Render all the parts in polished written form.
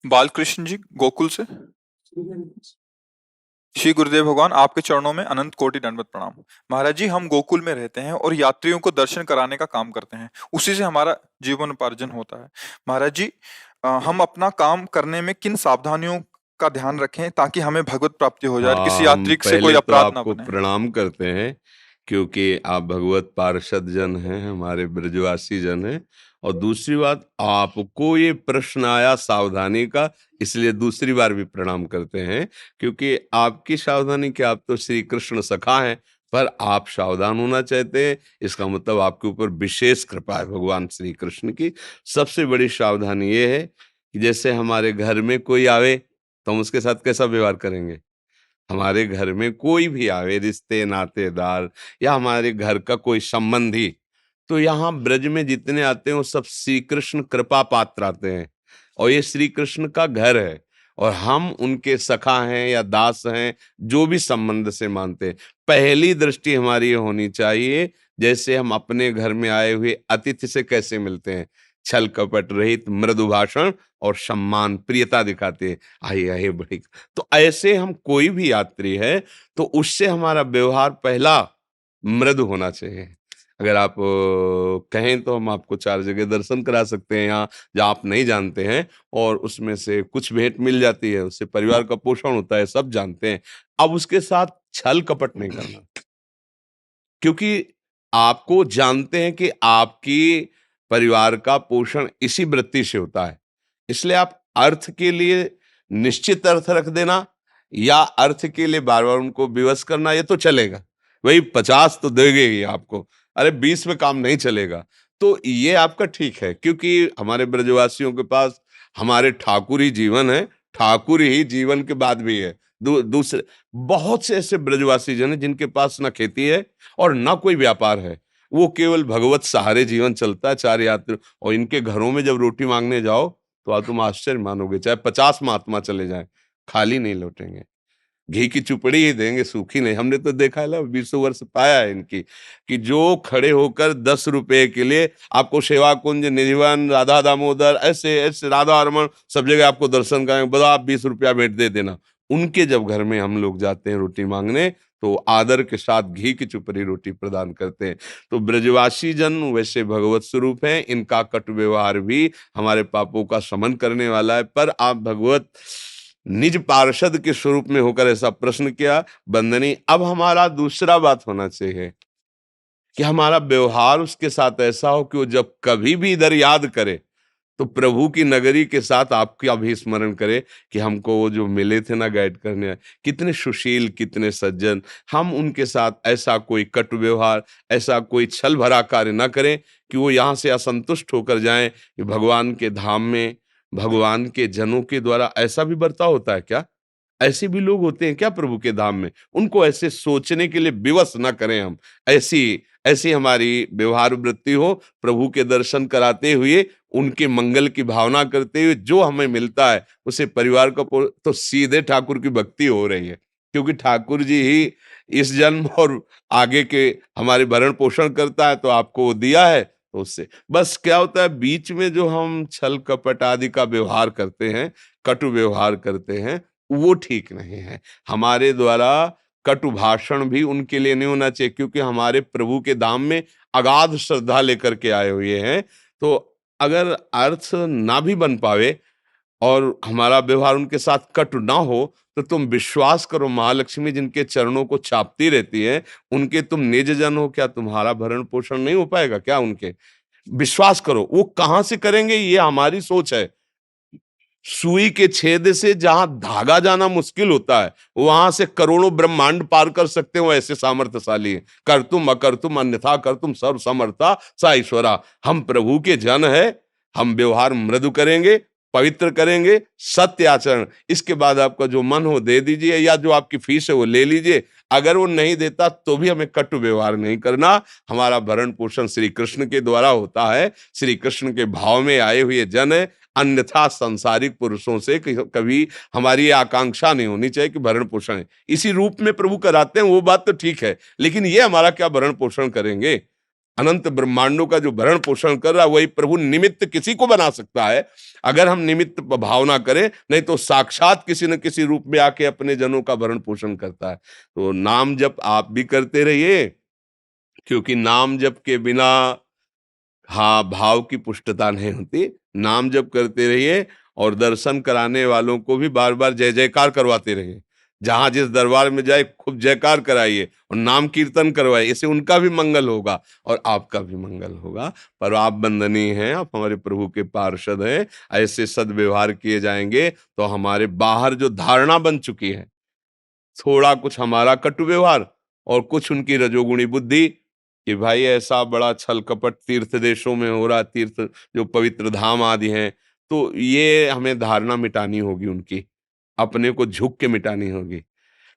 बालकृष्ण जी गोकुल से। श्री गुरुदेव भगवान, आपके चरणों में अनंत कोटि दंडवत प्रणाम। महाराज जी, हम गोकुल में रहते हैं और यात्रियों को दर्शन कराने का काम करते हैं, उसी से हमारा जीवन उपार्जन होता है। महाराज जी, हम अपना काम करने में किन सावधानियों का ध्यान रखें ताकि हमें भगवत प्राप्ति हो जाए और किसी हाँ, हम यात्री से कोई पहले तो अपराध ना आपको बने। प्रणाम करते हैं, क्योंकि आप भगवत पार्षद जन हैं, हमारे ब्रजवासी जन हैं। और दूसरी बात, आपको ये प्रश्न आया सावधानी का, इसलिए दूसरी बार भी प्रणाम करते हैं, क्योंकि आपकी सावधानी कि आप तो श्री कृष्ण सखा हैं, पर आप सावधान होना चाहते हैं, इसका मतलब आपके ऊपर विशेष कृपा है भगवान श्री कृष्ण की। सबसे बड़ी सावधानी ये है कि जैसे हमारे घर में कोई आवे तो हम उसके साथ कैसा व्यवहार करेंगे। हमारे घर में कोई भी आवे, रिश्ते नातेदार या हमारे घर का कोई संबंधी, तो यहाँ ब्रज में जितने आते हैं वो सब श्री कृष्ण कृपा पात्र आते हैं, और ये श्री कृष्ण का घर है, और हम उनके सखा हैं या दास हैं, जो भी संबंध से मानते हैं। पहली दृष्टि हमारी ये होनी चाहिए, जैसे हम अपने घर में आए हुए अतिथि से कैसे मिलते हैं, छल कपट रहित मृदु भाषण और सम्मान प्रियता दिखाते हैं, आइए आइए बड़ी। तो ऐसे हम कोई भी यात्री है तो उससे हमारा व्यवहार पहला मृदु होना चाहिए। अगर आप कहें तो हम आपको 4 जगह दर्शन करा सकते हैं यहाँ, जहाँ आप नहीं जानते हैं, और उसमें से कुछ भेंट मिल जाती है, उससे परिवार का पोषण होता है, सब जानते हैं। अब उसके साथ छल कपट नहीं करना, क्योंकि आपको जानते हैं कि आपकी परिवार का पोषण इसी वृत्ति से होता है। इसलिए आप अर्थ के लिए निश्चित अर्थ रख देना, या अर्थ के लिए बार बार उनको विवश करना, ये तो चलेगा, वही 50 तो देंगे ही आपको, अरे 20 में काम नहीं चलेगा। तो ये आपका ठीक है, क्योंकि हमारे ब्रजवासियों के पास हमारे ठाकुर ही जीवन है, ठाकुर ही जीवन के बाद भी है। दूसरे बहुत से ऐसे ब्रजवासी जन हैं जिनके पास ना खेती है और ना कोई व्यापार है, वो केवल भगवत सहारे जीवन चलता है। 4 यात्री, और इनके घरों में जब रोटी मांगने जाओ तो आप तुम आश्चर्य मानोगे, चाहे 50 महात्मा चले जाएं, खाली नहीं लौटेंगे, घी की चुपड़ी ही देंगे, सूखी नहीं। हमने तो देखा है ना, 20 वर्ष पाया है इनकी, कि जो खड़े होकर 10 रुपए के लिए आपको सेवा कुंज, निधिवन, राधा दामोदर, ऐसे ऐसे राधा रमन, सब जगह आपको दर्शन करेंगे, बताओ आप 20 रुपया भेंट दे देना। उनके जब घर में हम लोग जाते हैं रोटी मांगने, तो आदर के साथ घी की चुपड़ी रोटी प्रदान करते हैं। तो ब्रजवासी जन वैसे भगवत स्वरूप हैं, इनका कटु व्यवहार भी हमारे पापों का शमन करने वाला है। पर आप भगवत निज पार्षद के स्वरूप में होकर ऐसा प्रश्न किया, बंदनी। अब हमारा दूसरा बात होना चाहिए कि हमारा व्यवहार उसके साथ ऐसा हो कि वो जब कभी भी इधर याद करे तो प्रभु की नगरी के साथ आपका भी स्मरण करे कि हमको वो जो मिले थे ना गाइड करने, कितने सुशील, कितने सज्जन। हम उनके साथ ऐसा कोई कटु व्यवहार, ऐसा कोई छल भरा कार्य ना करें कि वो यहाँ से असंतुष्ट होकर जाएं कि भगवान के धाम में भगवान के जनों के द्वारा ऐसा भी बर्ताव होता है क्या? ऐसे भी लोग होते हैं क्या प्रभु के धाम में? उनको ऐसे सोचने के लिए विवश ना करें हम। ऐसी ऐसी हमारी व्यवहार वृत्ति हो, प्रभु के दर्शन कराते हुए उनके मंगल की भावना करते हुए जो हमें मिलता है उसे परिवार को तो सीधे ठाकुर की भक्ति हो रही है, क्योंकि ठाकुर जी ही इस जन्म और आगे के हमारे भरण पोषण करता है, तो आपको वो दिया है, तो उससे बस क्या होता है, बीच में जो हम छल कपट आदि का व्यवहार करते हैं, कटु व्यवहार करते हैं, वो ठीक नहीं है। हमारे द्वारा कटु भाषण भी उनके लिए नहीं होना चाहिए, क्योंकि हमारे प्रभु के धाम में अगाध श्रद्धा लेकर के आए हुए हैं। तो अगर अर्थ ना भी बन पावे और हमारा व्यवहार उनके साथ कटु ना हो, तो तुम विश्वास करो, महालक्ष्मी जिनके चरणों को छापती रहती है, उनके तुम निज जन हो, क्या तुम्हारा भरण पोषण नहीं हो पाएगा क्या उनके? विश्वास करो, वो कहाँ से करेंगे, ये हमारी सोच है। सुई के छेद से जहां धागा जाना मुश्किल होता है, वहां से करोड़ों ब्रह्मांड पार कर सकते हो, ऐसे सामर्थ्यशाली हैं। कर तुम अकर तुम अन्यथा कर तुम सर्व समर्था सा ईश्वरा। हम प्रभु के जन है, हम व्यवहार मृदु करेंगे, पवित्र करेंगे, सत्य आचरण। इसके बाद आपका जो मन हो दे दीजिए, या जो आपकी फीस है वो ले लीजिए। अगर वो नहीं देता तो भी हमें कटु व्यवहार नहीं करना। हमारा भरण पोषण श्री कृष्ण के द्वारा होता है, श्री कृष्ण के भाव में आए हुए जन है। अन्यथा सांसारिक पुरुषों से कभी हमारी आकांक्षा नहीं होनी चाहिए कि भरण पोषण है, इसी रूप में प्रभु कराते हैं, वो बात तो ठीक है, लेकिन ये हमारा क्या भरण पोषण करेंगे? अनंत ब्रह्मांडों का जो भरण पोषण कर रहा है वही प्रभु निमित्त किसी को बना सकता है, अगर हम निमित्त भावना करें। नहीं तो साक्षात किसी न किसी रूप में आके अपने जनों का भरण पोषण करता है। तो नाम जप आप भी करते रहिए, क्योंकि नाम जप के बिना हाँ भाव की पुष्टता नहीं होती। नाम जप करते रहिए और दर्शन कराने वालों को भी बार बार जय जयकार करवाते रहिए। जहां जिस दरबार में जाए खूब जयकार कराइए और नाम कीर्तन करवाइए, इससे उनका भी मंगल होगा और आपका भी मंगल होगा। पर आप वंदनीय हैं, आप हमारे प्रभु के पार्षद हैं। ऐसे सद्व्यवहार किए जाएंगे तो हमारे बाहर जो धारणा बन चुकी है, थोड़ा कुछ हमारा कटु व्यवहार और कुछ उनकी रजोगुणी बुद्धि, कि भाई ऐसा बड़ा छल कपट तीर्थ देशों में हो रहा, तीर्थ जो पवित्र धाम आदि हैं, तो ये हमें धारणा मिटानी होगी उनकी, अपने को झुक के मिटानी होगी।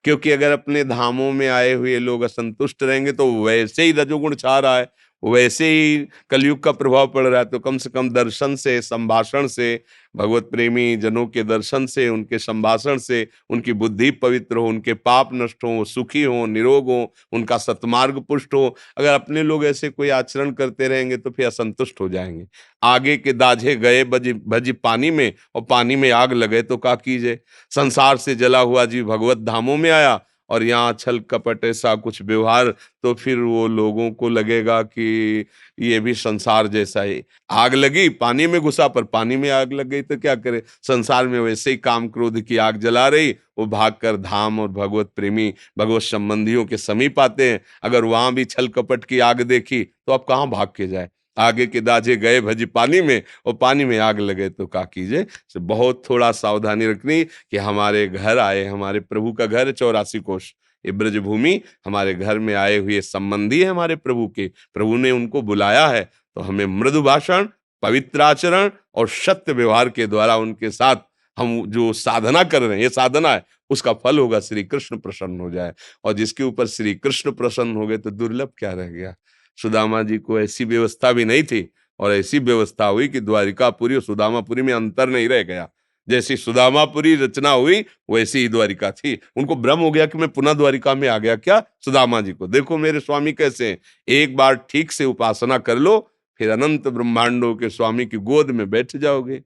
क्योंकि अगर अपने धामों में आए हुए लोग असंतुष्ट रहेंगे तो वैसे ही रजोगुण छा रहा है, वैसे ही कलयुग का प्रभाव पड़ रहा है। तो कम से कम दर्शन से, संभाषण से, भगवत प्रेमी जनों के दर्शन से, उनके संभाषण से उनकी बुद्धि पवित्र हो, उनके पाप नष्ट हो, सुखी हो, निरोग हो, उनका सत्मार्ग पुष्ट हो। अगर अपने लोग ऐसे कोई आचरण करते रहेंगे तो फिर असंतुष्ट हो जाएंगे। आगे के दाझे गए भजी भजी पानी में और पानी में आग लगे तो क्या कीजिए। संसार से जला हुआ जीव भगवत धामों में आया और यहाँ छल कपट ऐसा कुछ व्यवहार, तो फिर वो लोगों को लगेगा कि ये भी संसार जैसा है। आग लगी, पानी में घुसा, पर पानी में आग लग गई तो क्या करे। संसार में वैसे ही काम क्रोध की आग जला रही, वो भागकर धाम और भगवत प्रेमी भगवत संबंधियों के समीप आते हैं। अगर वहां भी छल कपट की आग देखी तो अब कहाँ भाग के जाए। आगे के दाजे गए भजी पानी में और पानी में आग लगे तो क्या कीजिए। तो बहुत थोड़ा सावधानी रखनी कि हमारे घर आए, हमारे प्रभु का घर 84 कोष ये ब्रजभूमि, हमारे घर में आए हुए संबंधी है हमारे प्रभु के, प्रभु ने उनको बुलाया है, तो हमें मृदु भाषण, पवित्र आचरण और सत्य व्यवहार के द्वारा उनके साथ हम जो साधना कर रहे हैं, ये साधना है, उसका फल होगा श्री कृष्ण प्रसन्न हो जाए। और जिसके ऊपर श्री कृष्ण प्रसन्न हो गए तो दुर्लभ क्या रह गया। सुदामा जी को ऐसी व्यवस्था भी नहीं थी और ऐसी व्यवस्था हुई कि द्वारिकापुरी और सुदामापुरी में अंतर नहीं रह गया। जैसी सुदामापुरी रचना हुई वैसी ही द्वारिका थी। उनको भ्रम हो गया कि मैं पुनः द्वारिका में आ गया क्या। सुदामा जी को देखो मेरे स्वामी कैसे हैं। एक बार ठीक से उपासना कर लो, फिर अनंत ब्रह्मांडों के स्वामी की गोद में बैठ जाओगे।